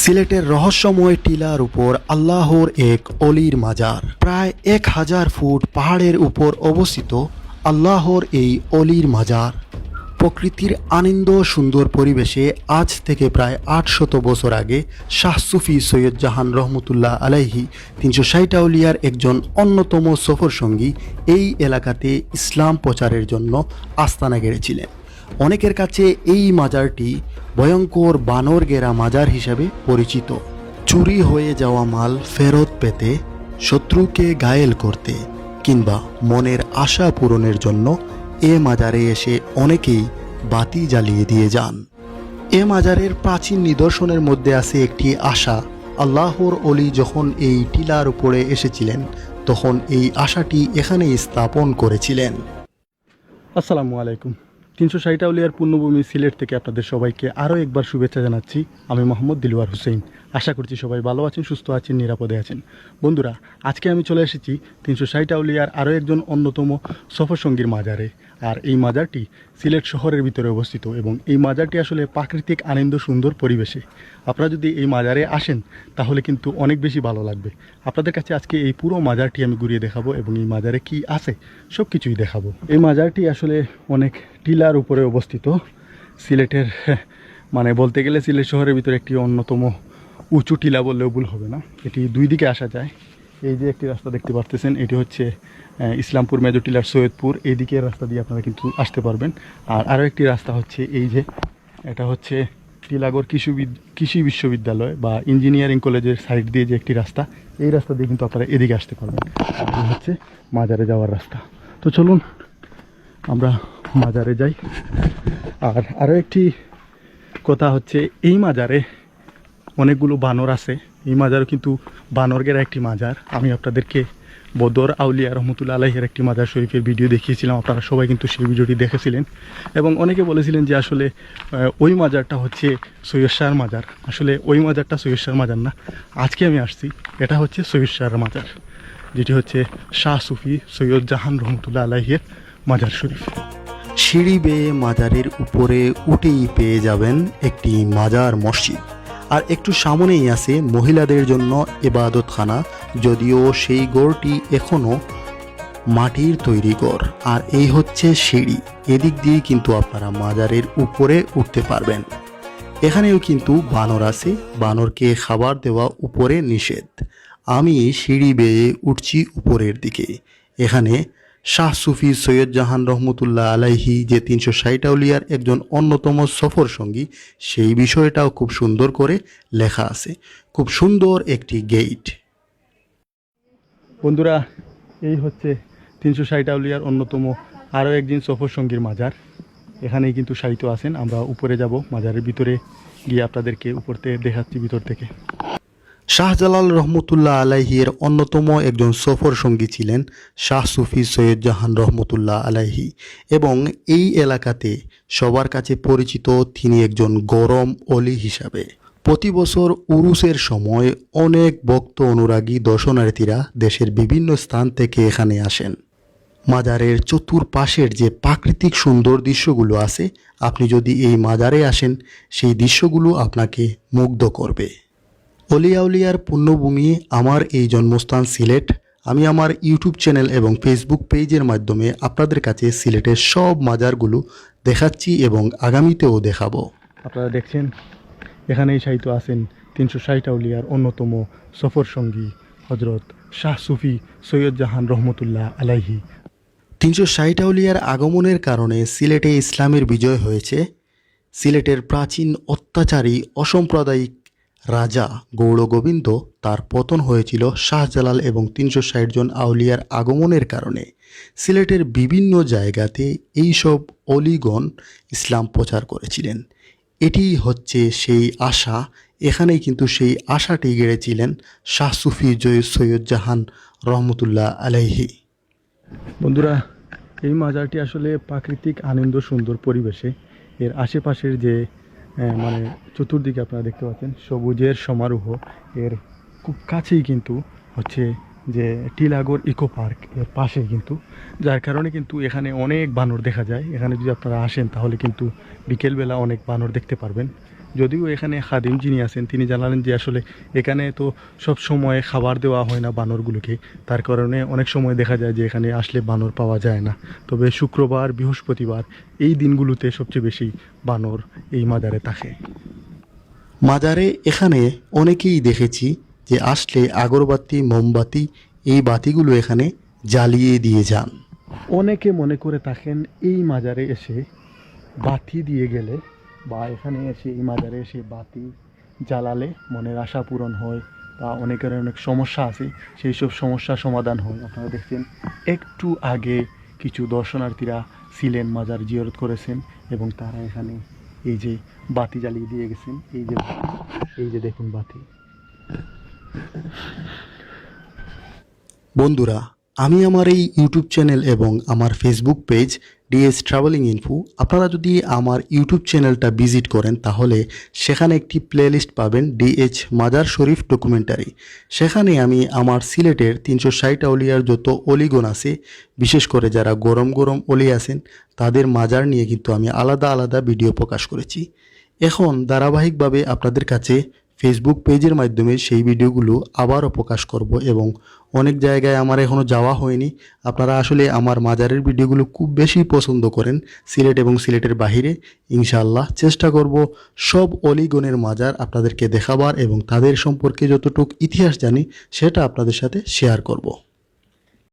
সিলেটের রহস্যময় টিলার উপর আল্লাহর এক অলির মাজার। প্রায় 1000 ফুট পাহাড়ের উপর অবস্থিত আল্লাহর এই অলির মাজার প্রকৃতির আনন্দ সুন্দর পরিবেশে আজ থেকে প্রায় 800 বছর আগে শাহ সুফি সৈয়দ জাহান রহমতুল্লাহ আলাইহি 360 আউলিয়ার একজন অন্যতম সফরসঙ্গী এই এলাকাতে ইসলাম প্রচারের জন্য আস্তানা গেড়েছিলেন। অনেকের কাছে এই মাজারটি ভয়ঙ্কর বানর গেরা মাজার হিসাবে পরিচিত। চুরি হয়ে যাওয়া মাল ফেরত পেতে, শত্রুকে ঘায়েল করতে কিংবা মনের আশা পূরণের জন্য এ মাজারে এসে অনেকেই বাতি জ্বালিয়ে দিয়ে যান। এ মাজারের প্রাচীন নিদর্শনের মধ্যে আছে একটি আশা। আল্লাহর অলি যখন এই টিলার উপরে এসেছিলেন তখন এই আশাটি এখানেই স্থাপন করেছিলেন। আসসালামু আলাইকুম। 360 আউলিয়ার পূর্ণভূমি সিলেট থেকে আপনাদের সবাইকে আরও একবার শুভেচ্ছা জানাচ্ছি। আমি মোহাম্মদ দিলওয়ার হোসেন। আশা করছি সবাই ভালো আছেন, সুস্থ আছেন, নিরাপদে আছেন। বন্ধুরা, আজকে আমি চলে এসেছি 360 আউলিয়ার আরও একজন অন্যতম সফরসঙ্গীর মাজারে। আর এই মাজারটি সিলেট শহরের ভিতরে অবস্থিত এবং এই মাজারটি আসলে প্রাকৃতিক আনন্দ সুন্দর পরিবেশে। আপনারা যদি এই মাজারে আসেন তাহলে কিন্তু অনেক বেশি ভালো লাগবে। আপনাদের কাছে আজকে এই পুরো মাজারটি আমি ঘুরিয়ে দেখাবো এবং এই মাজারে কি আছে সব কিছুই দেখাবো। এই মাজারটি আসলে অনেক টিলার উপরে অবস্থিত। সিলেটের মানে বলতে গেলে সিলেট শহরের ভিতরে একটি অন্যতম উঁচু টিলা বললেও ভুল হবে না। এটি দুই দিকে আসা যায়। এই যে একটি রাস্তা দেখতে পারতেছেন, এটি হচ্ছে ইসলামপুর মেজর টিলার সৈয়দপুর, এই দিকের রাস্তা দিয়ে আপনারা কিন্তু আসতে পারবেন। আর আরও একটি রাস্তা হচ্ছে এই যে, এটা হচ্ছে টিলাগড় কৃষি বিশ্ববিদ্যালয় বা ইঞ্জিনিয়ারিং কলেজের সাইড দিয়ে যে একটি রাস্তা, এই রাস্তা দিয়ে কিন্তু আপনারা এদিকে আসতে পারবেন। এই হচ্ছে মাজারে যাওয়ার রাস্তা। তো চলুন আমরা মাজারে যাই। আর আরও একটি কথা হচ্ছে, এই মাজারে অনেকগুলো বানর আছে। এই মাজারও কিন্তু বানরগের একটি মাজার। আমি আপনাদেরকে বদর আউলিয়া রহমতুল্লাহ আলাইহির একটি মাজার শরীফের ভিডিও দেখিয়েছিলাম, আপনারা সবাই কিন্তু সেই ভিডিওটি দেখেছিলেন এবং অনেকে বলেছিলেন যে আসলে ওই মাজারটা হচ্ছে সৈয়দ শাহর মাজার। আসলে ওই মাজারটা সৈয়দ শাহর মাজার না, আজকে আমি আসছি এটা হচ্ছে সৈয়দ শাহর মাজার, যেটি হচ্ছে শাহ সুফি সৈয়দ জাহান রহমতুল্লাহ আলাইহির মাজার শরীফ। সিঁড়ি বেয়ে মাজারের উপরে উঠেই পেয়ে যাবেন একটি মাজার মসজিদ। আর একটু সামনেই আছে মহিলাদের জন্য ইবাদতখানা, যদিও সেই গড়টি এখনও মাটির তৈরি গড়। আর এই হচ্ছে সিঁড়ি, এদিক দিয়ে কিন্তু আপনারা মাজারের উপরে উঠতে পারবেন। এখানেও কিন্তু বানর আছে, বানরকে খাবার দেওয়া উপরে নিষেধ। আমি সিঁড়ি বেয়ে উঠছি উপরের দিকে। এখানে শাহ সুফি সৈয়দ জাহান রহমতুল্লাহ আলাইহি যে 360 আউলিয়ার একজন অন্যতম সফর সঙ্গী, সেই বিষয়টাও খুব সুন্দর করে লেখা আছে। খুব সুন্দর একটি গেট। বন্ধুরা, এই হচ্ছে 360 আউলিয়ার অন্যতম আরও একজন সফর সঙ্গীর মাজার। এখানেই কিন্তু শায়িত আছেন। আমরা উপরে যাব, মাজারের ভিতরে গিয়ে আপনাদেরকে উপর থেকে দেখাচ্ছি ভিতর থেকে। শাহজালাল রহমতুল্লাহ আলাইহির অন্যতম একজন সফর সঙ্গী ছিলেন শাহ সুফি সৈয়দ জাহান রহমতুল্লাহ আলাইহি এবং এই এলাকাতে সবার কাছে পরিচিত তিনি একজন গরম অলি হিসাবে। প্রতি বছর উরুসের সময় অনেক ভক্ত অনুরাগী দর্শনার্থীরা দেশের বিভিন্ন স্থান থেকে এখানে আসেন। মাজারের চতুর্পাশের যে প্রাকৃতিক সুন্দর দৃশ্যগুলো আছে, আপনি যদি এই মাজারে আসেন সেই দৃশ্যগুলো আপনাকে মুগ্ধ করবে। অলিয়া উলিয়ার পুণ্যভূমি আমার এই জন্মস্থান সিলেট। আমি আমার ইউটিউব চ্যানেল এবং ফেসবুক পেজের মাধ্যমে আপনাদের কাছে সিলেটের সব মাজারগুলো দেখাচ্ছি এবং আগামীতেও দেখাবো। আপনারা দেখছেন এখানেই শায়িত আছেন 360 আউলিয়ার অন্যতম সফর সঙ্গী হজরত শাহ সুফি সৈয়দ জাহান রহমতুল্লাহ আলাইহি। 360 আউলিয়ার আগমনের কারণে সিলেটে ইসলামের বিজয় হয়েছে। সিলেটের প্রাচীন অত্যাচারী অসাম্প্রদায়িক রাজা গৌড়গোবিন্দ, তার পতন হয়েছিল শাহজালাল এবং 360 জন আউলিয়ার আগমনের কারণে। সিলেটের বিভিন্ন জায়গাতে এইসব অলিগণ ইসলাম প্রচার করেছিলেন। এটি হচ্ছে সেই আশা। এখানেই কিন্তু সেই আশাটি গেড়েছিলেন শাহ সুফি সৈয়দ জাহান রহমতুল্লাহ আলাইহি। বন্ধুরা, এই মাজারটি আসলে প্রাকৃতিক আনন্দ সুন্দর পরিবেশে। এর আশেপাশের যে মানে চতুর্দিকে আপনারা দেখতে পাচ্ছেন সবুজের সমারোহ। এর খুব কাছেই কিন্তু হচ্ছে যে টিলাগড় ইকো পার্ক, এর পাশে কিন্তু, যার কারণে কিন্তু এখানে অনেক বানর দেখা যায়। এখানে যদি আপনারা আসেন তাহলে কিন্তু বিকেলবেলা অনেক বানর দেখতে পারবেন। যদিও এখানে খাদিম যিনি আছেন তিনি জানালেন যে আসলে এখানে তো সব সময় খাবার দেওয়া হয় না বানরগুলোকে, তার কারণে অনেক সময় দেখা যায় যে এখানে আসলে বানর পাওয়া যায় না। তবে শুক্রবার, বৃহস্পতিবার এই দিনগুলোতে সবচেয়ে বেশি বানর এই মাজারে থাকে। মাজারে এখানে অনেকেই দেখেছি যে আসলে আগরবাতি, মোমবাতি এই বাতিগুলো এখানে জ্বালিয়ে দিয়ে যান। অনেকে মনে করে থাকেন এই মাজারে এসে বাতি দিয়ে গেলে বা এখানে এসে এই মাজারে এসে বাতি জ্বালালে মনের আশা পূরণ হয় বা অনেকের অনেক সমস্যা আছে, সেই সব সমস্যার সমাধান হয়। আপনারা দেখছেন একটু আগে কিছু দর্শনার্থীরা ছিলেন, মাজার জিয়ারত করেছেন এবং তারা এখানে এই যে বাতি জ্বালিয়ে দিয়ে গেছেন। এই যে দেখুন বাতি। বন্ধুরা, আমি আমার এই ইউটিউব চ্যানেল এবং আমার Facebook page DS travelling info, আপনারা যদি আমার ইউটিউব চ্যানেলটা ভিজিট করেন তাহলে সেখানে একটি প্লেলিস্ট পাবেন ডিএইচ মাজার শরীফ ডকুমেন্টারি। সেখানে আমি আমার সিলেটের 360 আউলিয়ার যত অলিগণ আছে, বিশেষ করে যারা গরম গরম অলি আছেন তাদের মাজার নিয়ে কিন্তু আমি আলাদা আলাদা ভিডিও প্রকাশ করেছি। এখন ধারাবাহিকভাবে আপনাদের কাছে ফেসবুক পেজের মাধ্যমে সেই ভিডিওগুলো আবারও প্রকাশ করব এবং অনেক জায়গায় আমার এখনও যাওয়া হয়নি। আপনারা আসলে আমার মাজারের ভিডিওগুলো খুব বেশি পছন্দ করেন সিলেট এবং সিলেটের বাহিরে। ইনশাআল্লাহ চেষ্টা করব সব অলিগণের মাজার আপনাদেরকে দেখাবার এবং তাদের সম্পর্কে যতটুকু ইতিহাস জানি সেটা আপনাদের সাথে শেয়ার করব।